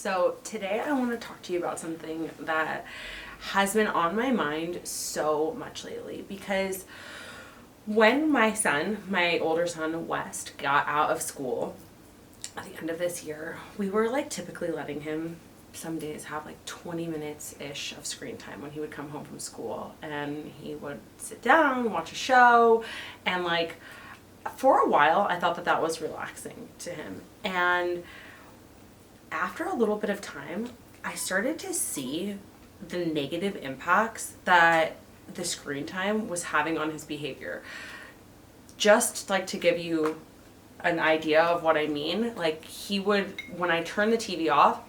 So today I want to talk to you about something that has been on my mind so much lately, because when my older son West, got out of school at the end of this year, we were typically letting him some days have 20 minutes ish of screen time when he would come home from school, and he would sit down, watch a show, and for a while I thought that was relaxing to him. And after a little bit of time, I started to see the negative impacts that the screen time was having on his behavior. Just to give you an idea of what I mean, he would, when I turned the TV off,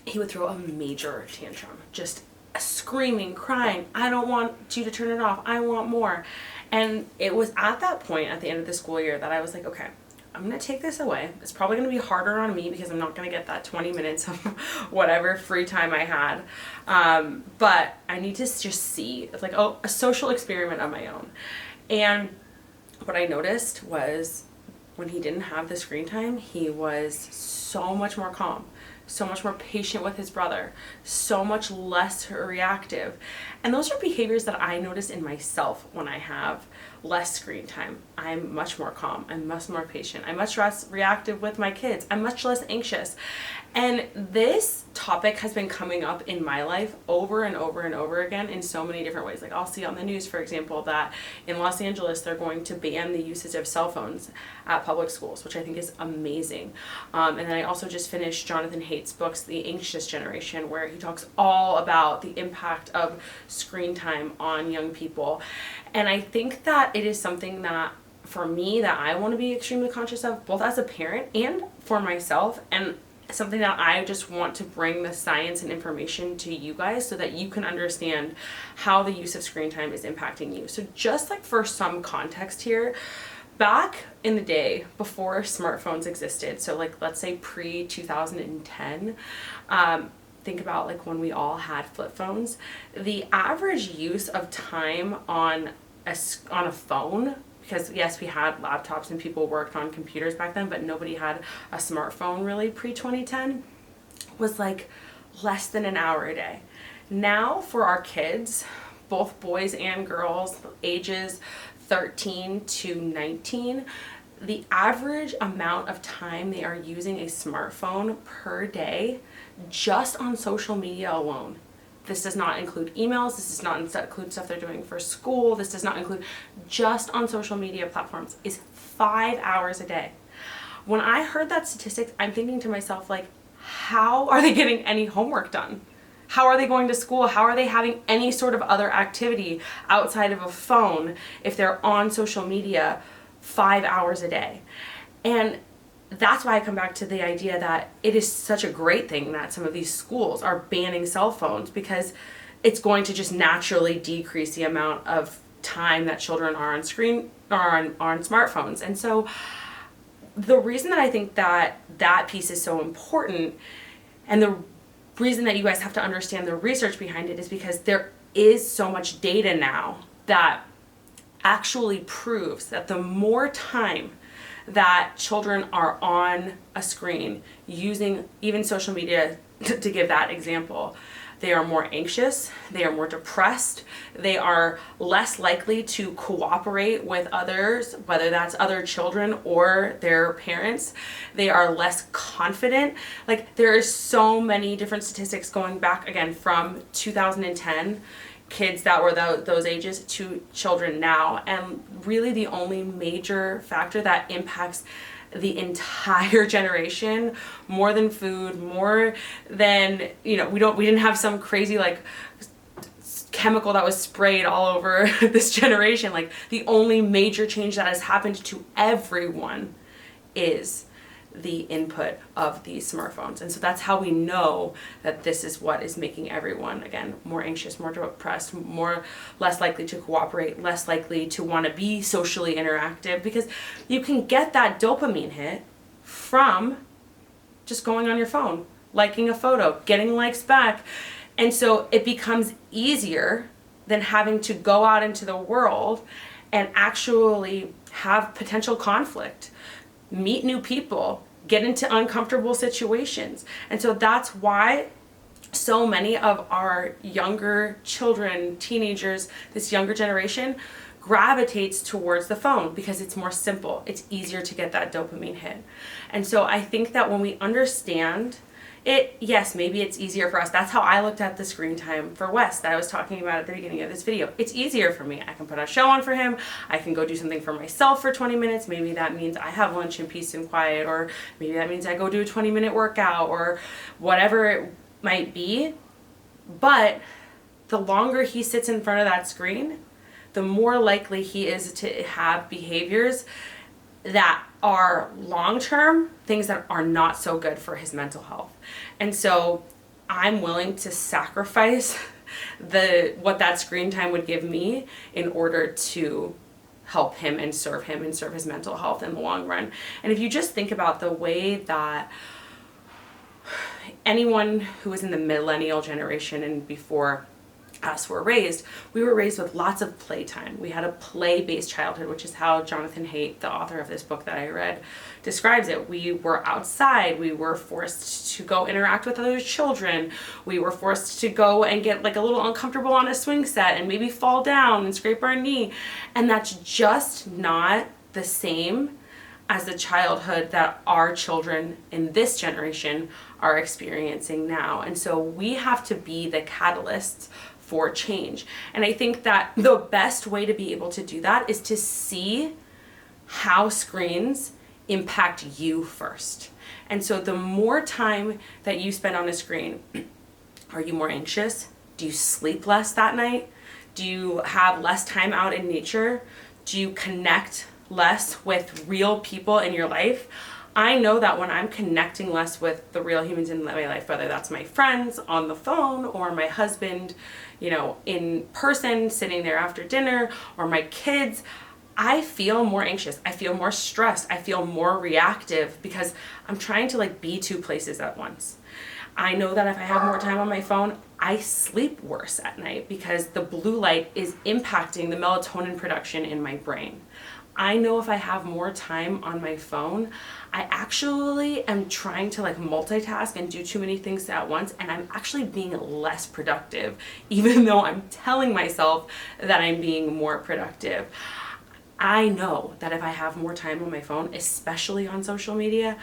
he would throw a major tantrum, just screaming, crying, "I don't want you to turn it off, I want more." And it was at that point at the end of the school year that I was like, okay, I'm going to take this away. It's probably going to be harder on me because I'm not going to get that 20 minutes of whatever free time I had. But I need to just see, it's a social experiment of my own. And what I noticed was when he didn't have the screen time, he was so much more calm, so much more patient with his brother, so much less reactive. And those are behaviors that I notice in myself when I have less screen time. I'm much more calm, I'm much more patient, I'm much less reactive with my kids, I'm much less anxious. And this topic has been coming up in my life over and over and over again in so many different ways. I'll see on the news, for example, that in Los Angeles they're going to ban the usage of cell phones at public schools, which I think is amazing. And then I also just finished Jonathan Haidt's books, The Anxious Generation, where he talks all about the impact of screen time on young people. And I think that it is something that, for me, that I want to be extremely conscious of, both as a parent and for myself, and something that I just want to bring the science and information to you guys so that you can understand how the use of screen time is impacting you. So just for some context here, back in the day before smartphones existed, so let's say pre-2010, think about when we all had flip phones, the average use of time on a phone, because yes, we had laptops and people worked on computers back then, but nobody had a smartphone really pre-2010, was less than an hour a day. Now for our kids, both boys and girls, ages 13 to 19, the average amount of time they are using a smartphone per day just on social media alone. This does not include emails, this does not include stuff they're doing for school, this does not include, just on social media platforms, is 5 hours a day. When I heard that statistic, I'm thinking to myself, how are they getting any homework done? How are they going to school? How are they having any sort of other activity outside of a phone if they're on social media 5 hours a day? And that's why I come back to the idea that it is such a great thing that some of these schools are banning cell phones, because it's going to just naturally decrease the amount of time that children are on screen or on smartphones. And so the reason that I think that piece is so important, and the reason that you guys have to understand the research behind it, is because there is so much data now that actually proves that the more time that children are on a screen using even social media, to give that example, they are more anxious, they are more depressed, they are less likely to cooperate with others, whether that's other children or their parents. They are less confident. There is so many different statistics going back, again, from 2010, kids that were those ages, to children now. And really the only major factor that impacts the entire generation, more than food, more than, we didn't have some crazy chemical that was sprayed all over this generation. The only major change that has happened to everyone is the input of these smartphones. And so that's how we know that this is what is making everyone, again, more anxious, more depressed, less likely to cooperate, less likely to want to be socially interactive, because you can get that dopamine hit from just going on your phone, liking a photo, getting likes back. And so it becomes easier than having to go out into the world and actually have potential conflict, meet new people, get into uncomfortable situations. And so that's why so many of our younger children, teenagers, this younger generation gravitates towards the phone, because it's more simple. It's easier to get that dopamine hit. And so I think that when we understand it, yes, maybe it's easier for us. That's how I looked at the screen time for Wes that I was talking about at the beginning of this video. It's easier for me. I can put a show on for him. I can go do something for myself for 20 minutes. Maybe that means I have lunch in peace and quiet, or maybe that means I go do a 20-minute workout, or whatever it might be. But the longer he sits in front of that screen, the more likely he is to have behaviors that are long-term, things that are not so good for his mental health. And so I'm willing to sacrifice what that screen time would give me in order to help him and serve his mental health in the long run. And if you just think about the way that anyone who was in the millennial generation and before us were raised, we were raised with lots of playtime. We had a play-based childhood, which is how Jonathan Haidt, the author of this book that I read, describes it. We were outside. We were forced to go interact with other children. We were forced to go and get like a little uncomfortable on a swing set and maybe fall down and scrape our knee. And that's just not the same as the childhood that our children in this generation are experiencing now. And so we have to be the catalysts for change. And I think that the best way to be able to do that is to see how screens impact you first. And so the more time that you spend on a screen, are you more anxious? Do you sleep less that night? Do you have less time out in nature? Do you connect less with real people in your life? I know that when I'm connecting less with the real humans in my life, whether that's my friends on the phone or my husband, in person, sitting there after dinner, or my kids, I feel more anxious. I feel more stressed. I feel more reactive because I'm trying to be two places at once. I know that if I have more time on my phone, I sleep worse at night because the blue light is impacting the melatonin production in my brain. I know if I have more time on my phone, I actually am trying to multitask and do too many things at once, and I'm actually being less productive, even though I'm telling myself that I'm being more productive. I know that if I have more time on my phone, especially on social media,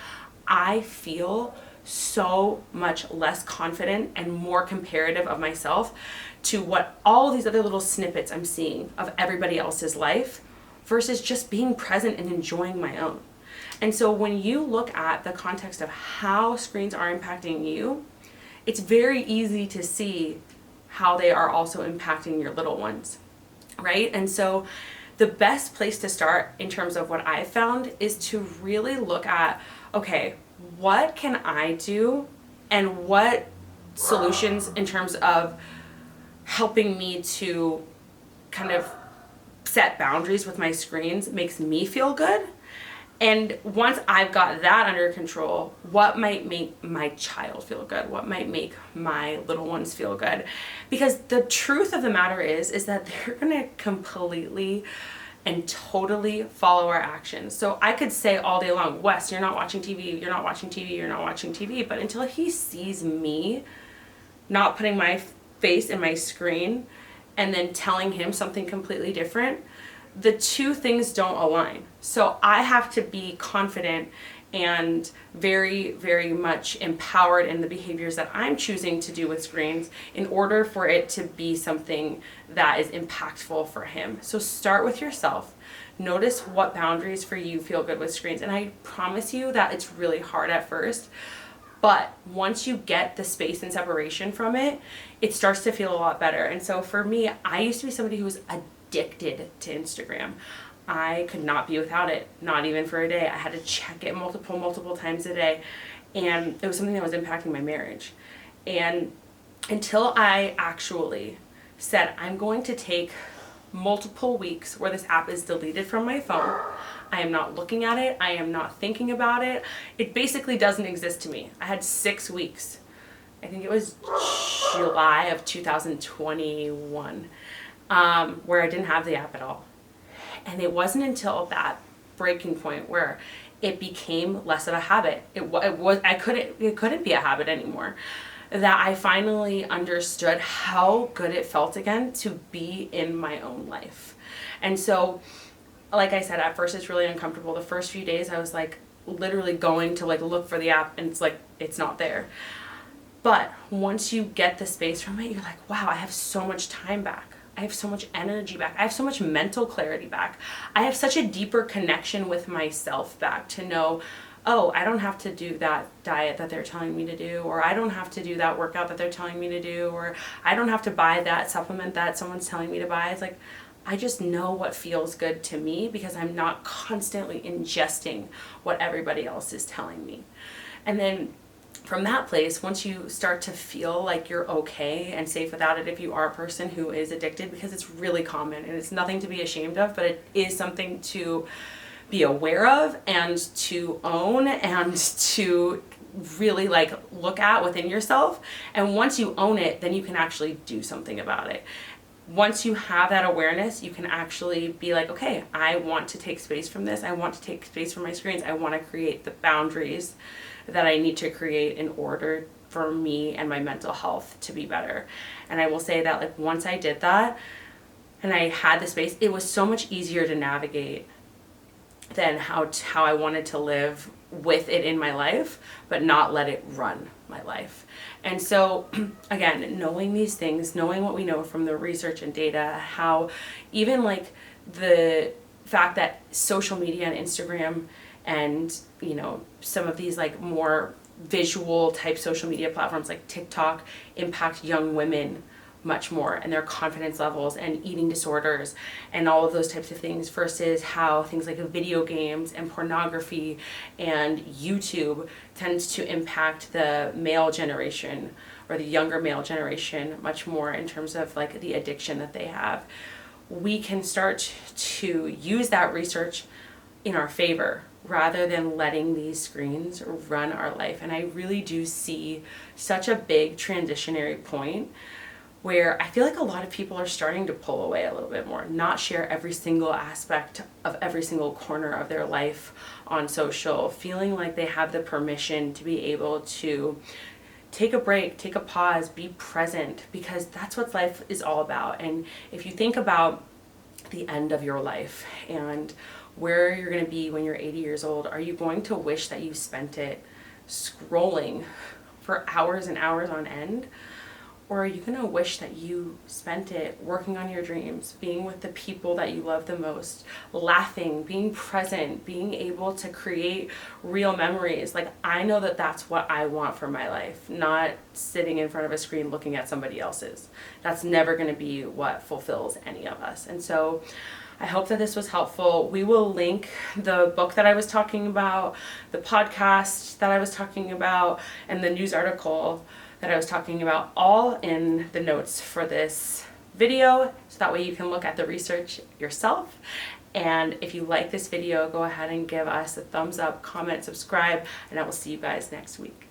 I feel so much less confident and more comparative of myself to what all these other little snippets I'm seeing of everybody else's life, versus just being present and enjoying my own. And so when you look at the context of how screens are impacting you, it's very easy to see how they are also impacting your little ones, right? And so the best place to start in terms of what I've found is to really look at, okay, what can I do and what solutions in terms of helping me to kind of set boundaries with my screens makes me feel good. And once I've got that under control, what might make my child feel good? What might make my little ones feel good? Because the truth of the matter is that they're gonna completely and totally follow our actions. So I could say all day long, Wes, you're not watching TV, you're not watching TV, you're not watching TV. But until he sees me not putting my face in my screen and then telling him something completely different, the two things don't align. So I have to be confident and very, very much empowered in the behaviors that I'm choosing to do with screens in order for it to be something that is impactful for him. So start with yourself. Notice what boundaries for you feel good with screens. And I promise you that it's really hard at first. But once you get the space and separation from it, it starts to feel a lot better. And so for me, I used to be somebody who was addicted to Instagram. I could not be without it, not even for a day. I had to check it multiple times a day. And it was something that was impacting my marriage. And until I actually said, I'm going to take multiple weeks where this app is deleted from my phone. I am not looking at it. I am not thinking about it. It basically doesn't exist to me. I had 6 weeks. I think it was July of 2021, where I didn't have the app at all. And it wasn't until that breaking point where it became less of a habit. It couldn't be a habit anymore. That I finally understood how good it felt again to be in my own life. And so, like I said, at first it's really uncomfortable. The first few days I was like literally going to like look for the app, and it's like, it's not there. But once you get the space from it, you're like, wow, I have so much time back. I have so much energy back. I have so much mental clarity back. I have such a deeper connection with myself back to know, oh, I don't have to do that diet that they're telling me to do, or I don't have to do that workout that they're telling me to do, or I don't have to buy that supplement that someone's telling me to buy. It's like, I just know what feels good to me because I'm not constantly ingesting what everybody else is telling me. And then from that place, once you start to feel like you're okay and safe without it, if you are a person who is addicted, because it's really common and it's nothing to be ashamed of, but it is something to be aware of and to own and to really like look at within yourself. And once you own it, then you can actually do something about it. Once you have that awareness, you can actually be like, okay, I want to take space from this. I want to take space from my screens. I want to create the boundaries that I need to create in order for me and my mental health to be better. And I will say that like once I did that and I had the space, it was so much easier to navigate than how I wanted to live with it in my life, but not let it run my life. And so again, knowing these things, knowing what we know from the research and data, how even like the fact that social media and Instagram and, you know, some of these like more visual type social media platforms like TikTok impact young women much more and their confidence levels and eating disorders and all of those types of things, versus how things like video games and pornography and YouTube tends to impact the male generation or the younger male generation much more in terms of like the addiction that they have. We can start to use that research in our favor rather than letting these screens run our life. And I really do see such a big transitionary point where I feel like a lot of people are starting to pull away a little bit more, not share every single aspect of every single corner of their life on social, feeling like they have the permission to be able to take a break, take a pause, be present, because that's what life is all about. And if you think about the end of your life and where you're going to be when you're 80 years old, are you going to wish that you spent it scrolling for hours and hours on end? Or are you going to wish that you spent it working on your dreams, being with the people that you love the most, laughing, being present, being able to create real memories? Like, I know that that's what I want for my life, not sitting in front of a screen looking at somebody else's. That's never going to be what fulfills any of us. And so I hope that this was helpful. We will link the book that I was talking about, the podcast that I was talking about, and the news article that I was talking about, all in the notes for this video, so that way you can look at the research yourself. And if you like this video, go ahead and give us a thumbs up, comment, subscribe, and I will see you guys next week.